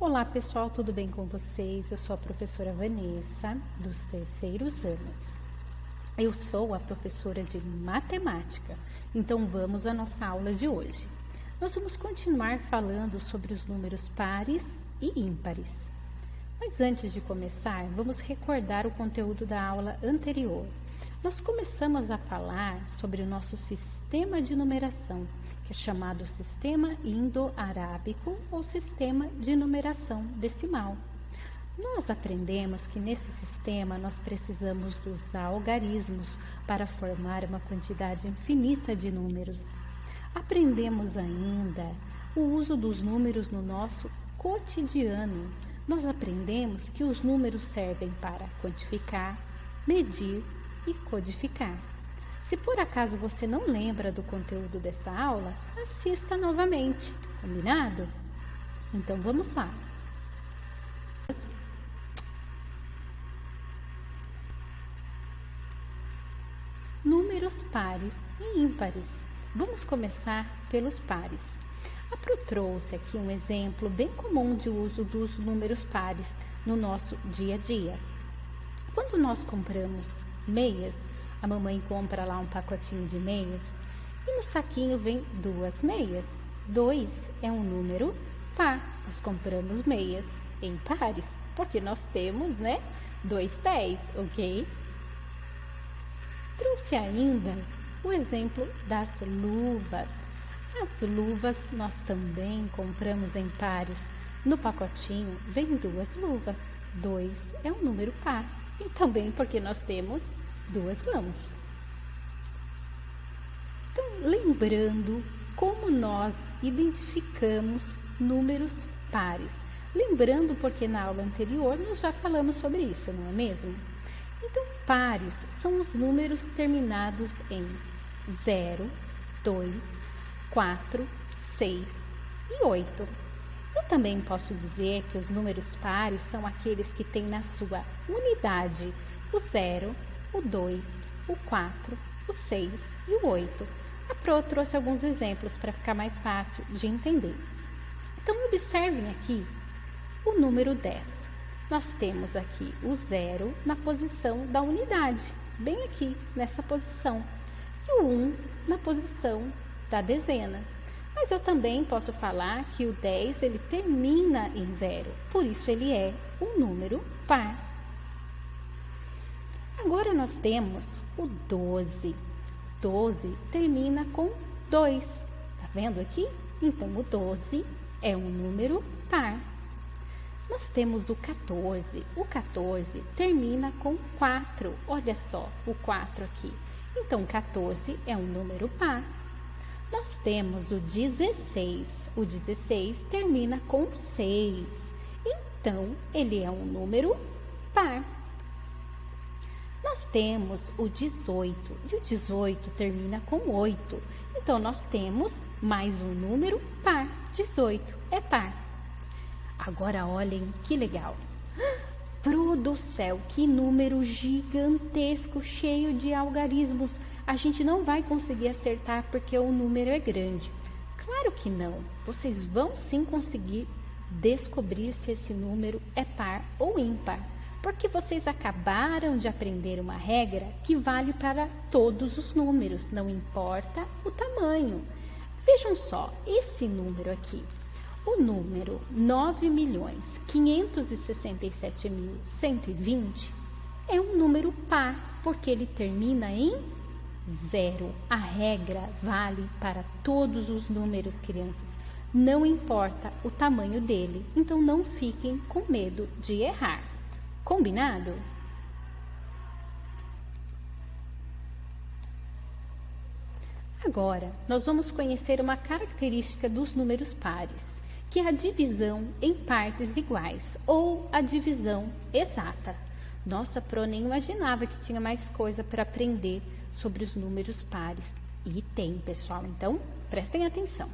Olá pessoal, tudo bem com vocês? Eu sou a professora Vanessa, dos terceiros anos. Eu sou a professora de matemática, então vamos à nossa aula de hoje. Nós vamos continuar falando sobre os números pares e ímpares. Mas antes de começar, vamos recordar o conteúdo da aula anterior. Nós começamos a falar sobre o nosso sistema de numeração, que é chamado sistema indo-arábico ou sistema de numeração decimal. Nós aprendemos que nesse sistema nós precisamos dos algarismos para formar uma quantidade infinita de números. Aprendemos ainda o uso dos números no nosso cotidiano. Nós aprendemos que os números servem para quantificar, medir e codificar. Se por acaso você não lembra do conteúdo dessa aula, assista novamente, combinado? Então vamos lá. Números pares e ímpares. Vamos começar pelos pares. A Pro trouxe aqui um exemplo bem comum de uso dos números pares no nosso dia a dia. Quando nós compramos meias, a mamãe compra lá um pacotinho de meias e no saquinho vem 2 meias. 2 é um número par. Nós compramos meias em pares, porque nós temos, 2 pés, ok? Trouxe ainda o exemplo das luvas. As luvas nós também compramos em pares. No pacotinho vem 2 luvas. 2 é um número par. E também porque nós temos 2 mãos. Então, lembrando como nós identificamos números pares. Lembrando porque na aula anterior nós já falamos sobre isso, não é mesmo? Então, pares são os números terminados em 0, 2, 4, 6 e 8. Eu também posso dizer que os números pares são aqueles que têm na sua unidade o 0, o 2, o 4, o 6 e o 8. A Pro trouxe alguns exemplos para ficar mais fácil de entender. Então, observem aqui o número 10. Nós temos aqui o 0 na posição da unidade, bem aqui nessa posição, e o 1 na posição da dezena. Mas eu também posso falar que o 10 ele termina em 0, por isso ele é um número par. Agora nós temos o 12. 12 termina com 2. Tá vendo aqui? Então, o 12 é um número par. Nós temos o 14. O 14 termina com 4. Olha só, o 4 aqui. Então, 14 é um número par. Nós temos o 16. O 16 termina com 6. Então, ele é um número par. Nós temos o 18 e o 18 termina com 8. Então, nós temos mais um número par. 18 é par. Agora, olhem que legal. Pro do céu, que número gigantesco, cheio de algarismos. A gente não vai conseguir acertar porque o número é grande. Claro que não. Vocês vão sim conseguir descobrir se esse número é par ou ímpar. Porque vocês acabaram de aprender uma regra que vale para todos os números, não importa o tamanho. Vejam só, esse número aqui, o número 9.567.120 é um número par, porque ele termina em 0. A regra vale para todos os números, crianças, não importa o tamanho dele, então não fiquem com medo de errar. Combinado? Agora, nós vamos conhecer uma característica dos números pares, que é a divisão em partes iguais, ou a divisão exata. Nossa, Pro nem imaginava que tinha mais coisa para aprender sobre os números pares. E tem, pessoal, então prestem atenção.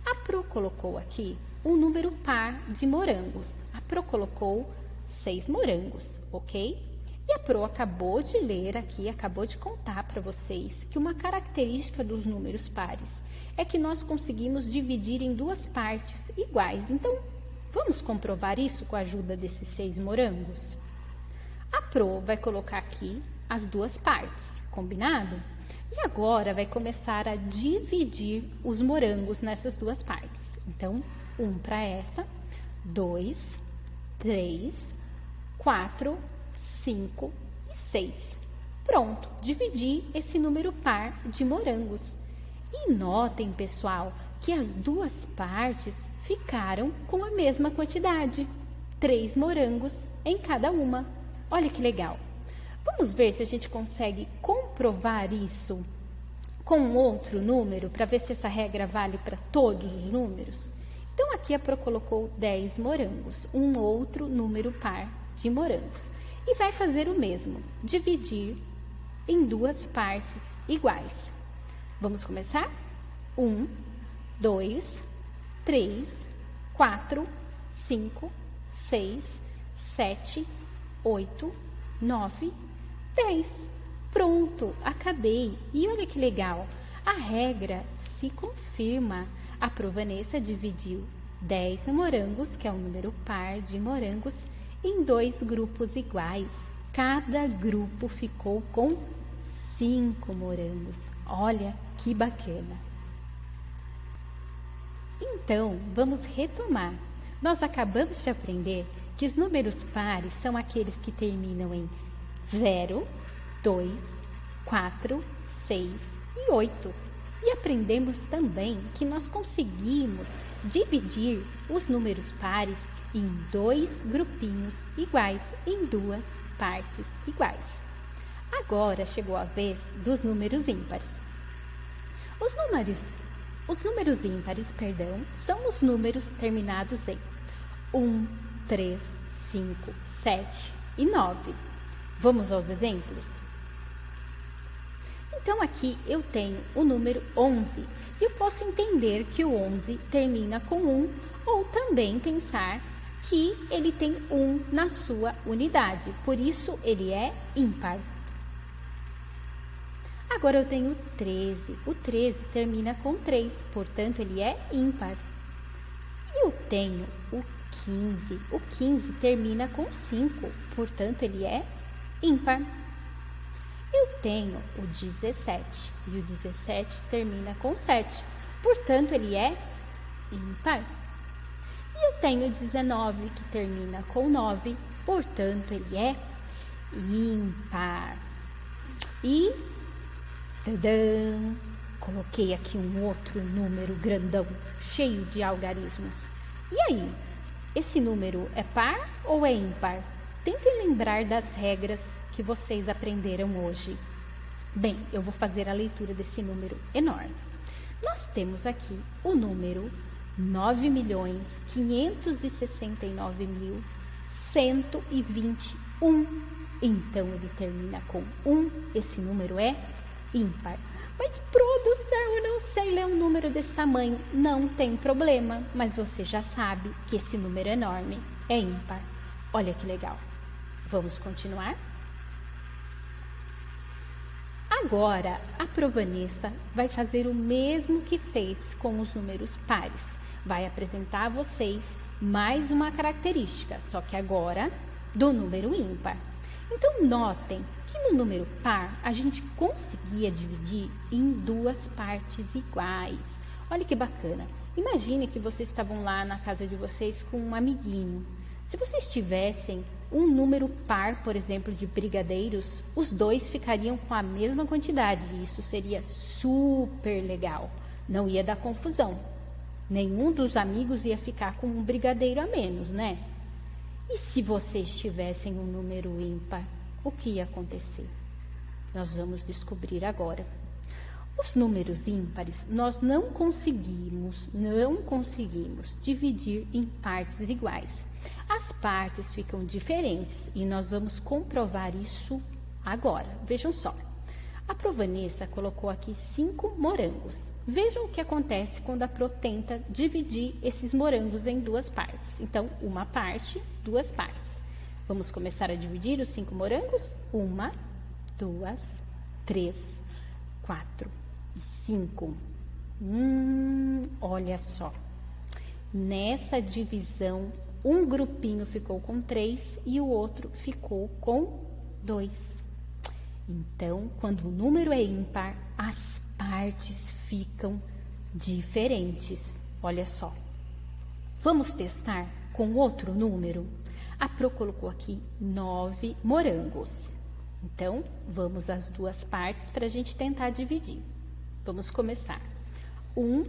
A Pro colocou aqui o número par de morangos. A Pro colocou 6 morangos, ok? E a Pro acabou de ler aqui, acabou de contar para vocês que uma característica dos números pares é que nós conseguimos dividir em 2 partes iguais. Então, Vamos comprovar isso com a ajuda desses 6 morangos? A Pro vai colocar aqui as duas partes, combinado? E agora vai começar a dividir os morangos nessas duas partes. Então, 1 para essa, 2, 3, 4, 5 e 6. Pronto, dividi esse número par de morangos. E notem, pessoal, que as duas partes ficaram com a mesma quantidade, 3 morangos em cada uma. Olha que legal! Vamos ver se a gente consegue comprovar isso com outro número, para ver se essa regra vale para todos os números? Então, aqui a Pro colocou 10 morangos, um outro número par de morangos. E vai fazer o mesmo, dividir em duas partes iguais. Vamos começar? 1, 2, 3, 4, 5, 6, 7, 8, 9, 10. Pronto, acabei. E olha que legal, a regra se confirma. A Vanessa dividiu 10 morangos, que é um número par de morangos, em 2 grupos iguais. Cada grupo ficou com 5 morangos. Olha que bacana. Então, vamos retomar. Nós acabamos de aprender que os números pares são aqueles que terminam em 0, 2, 4, 6 e 8. E aprendemos também que nós conseguimos dividir os números pares em 2 grupinhos iguais, em 2 partes iguais. Agora chegou a vez dos números ímpares. Os números ímpares, são os números terminados em 1, 3, 5, 7 e 9. Vamos aos exemplos? Então, aqui eu tenho o número 11 e eu posso entender que o 11 termina com 1 ou também pensar que ele tem 1 na sua unidade, por isso ele é ímpar. Agora eu tenho o 13, o 13 termina com 3, portanto ele é ímpar. E eu tenho o 15 termina com 5, portanto ele é ímpar. Eu tenho o 17 e o 17 termina com 7, portanto ele é ímpar. E eu tenho o 19 que termina com 9, portanto ele é ímpar. E tadã, coloquei aqui um outro número grandão, cheio de algarismos. E aí, esse número é par ou é ímpar? Tentem lembrar das regras que vocês aprenderam hoje. Bem, eu vou fazer a leitura desse número enorme. Nós temos aqui o número 9.569.121. Então, ele termina com 1. Esse número é ímpar. Mas, Pro do céu, eu não sei ler um número desse tamanho. Não tem problema, mas você já sabe que esse número enorme é ímpar. Olha que legal. Vamos continuar? Agora, a Vanessa vai fazer o mesmo que fez com os números pares. Vai apresentar a vocês mais uma característica, só que agora do número ímpar. Então, notem que no número par, a gente conseguia dividir em 2 partes iguais. Olha que bacana. Imagine que vocês estavam lá na casa de vocês com um amiguinho. Se vocês tivessem um número par, por exemplo, de brigadeiros, os 2 ficariam com a mesma quantidade. E isso seria super legal. Não ia dar confusão. Nenhum dos amigos ia ficar com um brigadeiro a menos, né? E se vocês tivessem um número ímpar, o que ia acontecer? Nós vamos descobrir agora. Os números ímpares, nós não conseguimos dividir em partes iguais. As partes ficam diferentes e nós vamos comprovar isso agora. Vejam só. A Vanessa colocou aqui 5 morangos. Vejam o que acontece quando a Pro tenta dividir esses morangos em 2 partes. Então, uma parte, 2 partes. Vamos começar a dividir os 5 morangos? 1, 2, 3, 4 e 5. Olha só. Nessa divisão, um grupinho ficou com 3 e o outro ficou com 2. Então, quando o número é ímpar, as partes ficam diferentes. Olha só. Vamos testar com outro número? A Pro colocou aqui 9 morangos. Então, vamos às duas partes para a gente tentar dividir. Vamos começar. 1,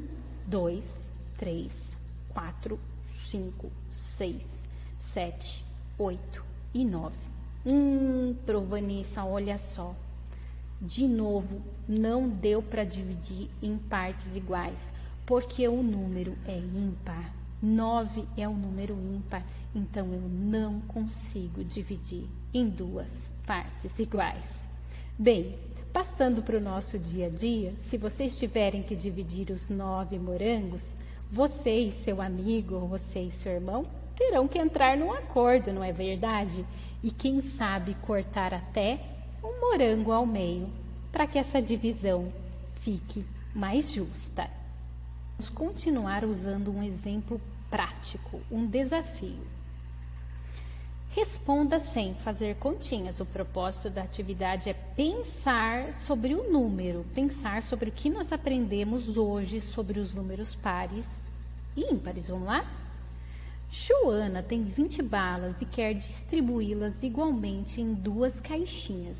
2, 3, 4, 5, 6, 7, 8 e 9. Pro Vanessa, olha só. De novo, não deu para dividir em partes iguais, porque o número é ímpar. 9 é um número ímpar, então eu não consigo dividir em duas partes iguais. Bem, passando para o nosso dia a dia, se vocês tiverem que dividir os 9 morangos, você e seu amigo, ou você e seu irmão, terão que entrar num acordo, não é verdade? E quem sabe cortar até um morango ao meio, para que essa divisão fique mais justa. Vamos continuar usando um exemplo prático, um desafio. Responda sem fazer continhas. O propósito da atividade é pensar sobre o número, pensar sobre o que nós aprendemos hoje sobre os números pares e ímpares. Vamos lá? Joana tem 20 balas e quer distribuí-las igualmente em duas caixinhas.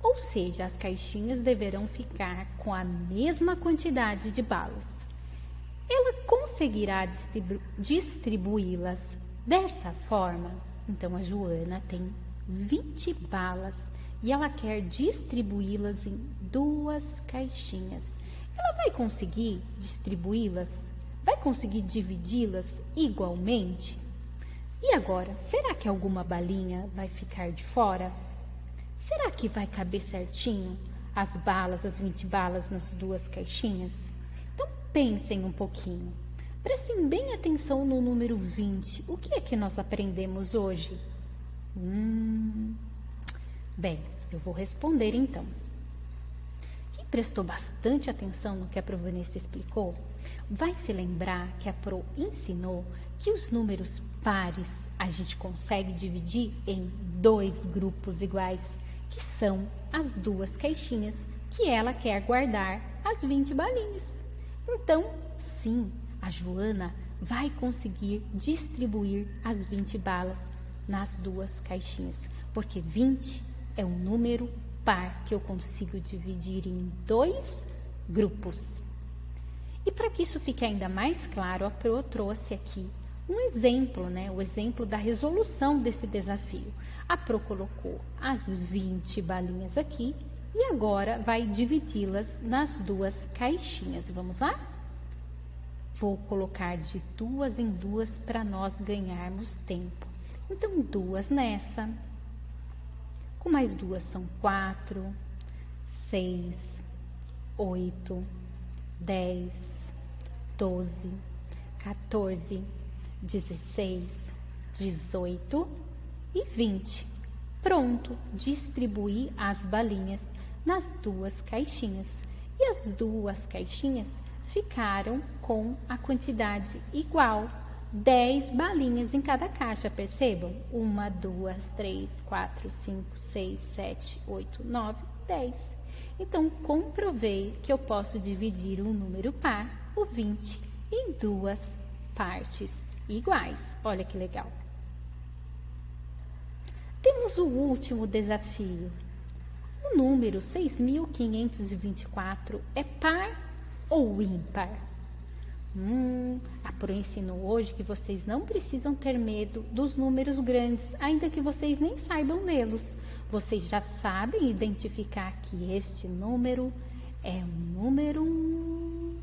Ou seja, as caixinhas deverão ficar com a mesma quantidade de balas. Ela conseguirá distribuí-las dessa forma? Então, a Joana tem 20 balas e ela quer distribuí-las em duas caixinhas. Ela vai conseguir distribuí-las? Vai conseguir dividi-las igualmente? E agora, será que alguma balinha vai ficar de fora? Será que vai caber certinho as balas, as 20 balas nas duas caixinhas? Então, pensem um pouquinho. Prestem bem atenção no número 20. O que é que nós aprendemos hoje? Bem, eu vou responder então. Quem prestou bastante atenção no que a Pro Vanessa explicou, vai se lembrar que a Pro ensinou que os números pares a gente consegue dividir em dois grupos iguais, que são as duas caixinhas que ela quer guardar as 20 balinhas. Então, sim, a Joana vai conseguir distribuir as 20 balas nas duas caixinhas, porque 20 é um número par que eu consigo dividir em dois grupos. E para que isso fique ainda mais claro, a Pro trouxe aqui um exemplo, né? O exemplo da resolução desse desafio. A Pro colocou as 20 balinhas aqui e agora vai dividi-las nas duas caixinhas. Vamos lá? Vou colocar de duas em duas para nós ganharmos tempo. Então, duas nessa. Com mais duas são 4, 6, 8, 10, 12, 14, 16, 18 e 20. Pronto, distribuí as balinhas nas duas caixinhas. E as duas caixinhas ficaram com a quantidade igual, 10 balinhas em cada caixa, percebam? 1, 2, 3, 4, 5, 6, 7, 8, 9, 10. Então, comprovei que eu posso dividir um número par, o 20, em duas partes iguais. Olha que legal. Temos o último desafio. O número 6.524 é par ou ímpar? A Pro ensinou hoje que vocês não precisam ter medo dos números grandes, ainda que vocês nem saibam lê-los. Vocês já sabem identificar que este número é um número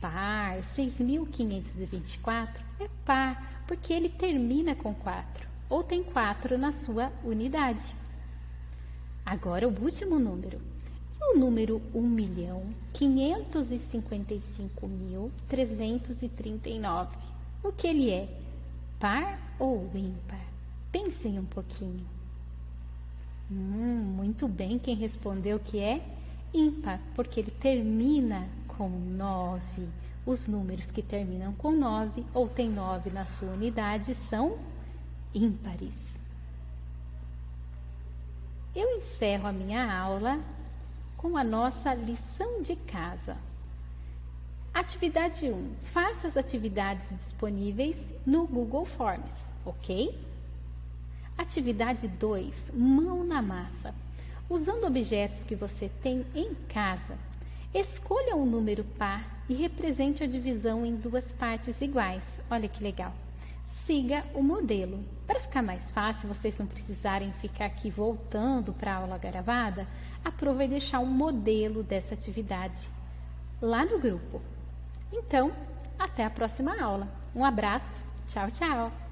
par. 6.524 é par, porque ele termina com 4, ou tem 4 na sua unidade. Agora o último número. O número 1.555.339. O que ele é? Par ou ímpar? Pensem um pouquinho. Muito bem, quem respondeu que é ímpar, porque ele termina com 9. Os números que terminam com 9 ou tem 9 na sua unidade são ímpares. Eu encerro a minha aula com a nossa lição de casa. Atividade 1. Faça as atividades disponíveis no Google Forms, ok? Atividade 2. Mão na massa. Usando objetos que você tem em casa, escolha um número par e represente a divisão em duas partes iguais. Olha que legal. Siga o modelo. Para ficar mais fácil, vocês não precisarem ficar aqui voltando para a aula gravada, aprove e deixar um modelo dessa atividade lá no grupo. Então, até a próxima aula. Um abraço. Tchau, tchau.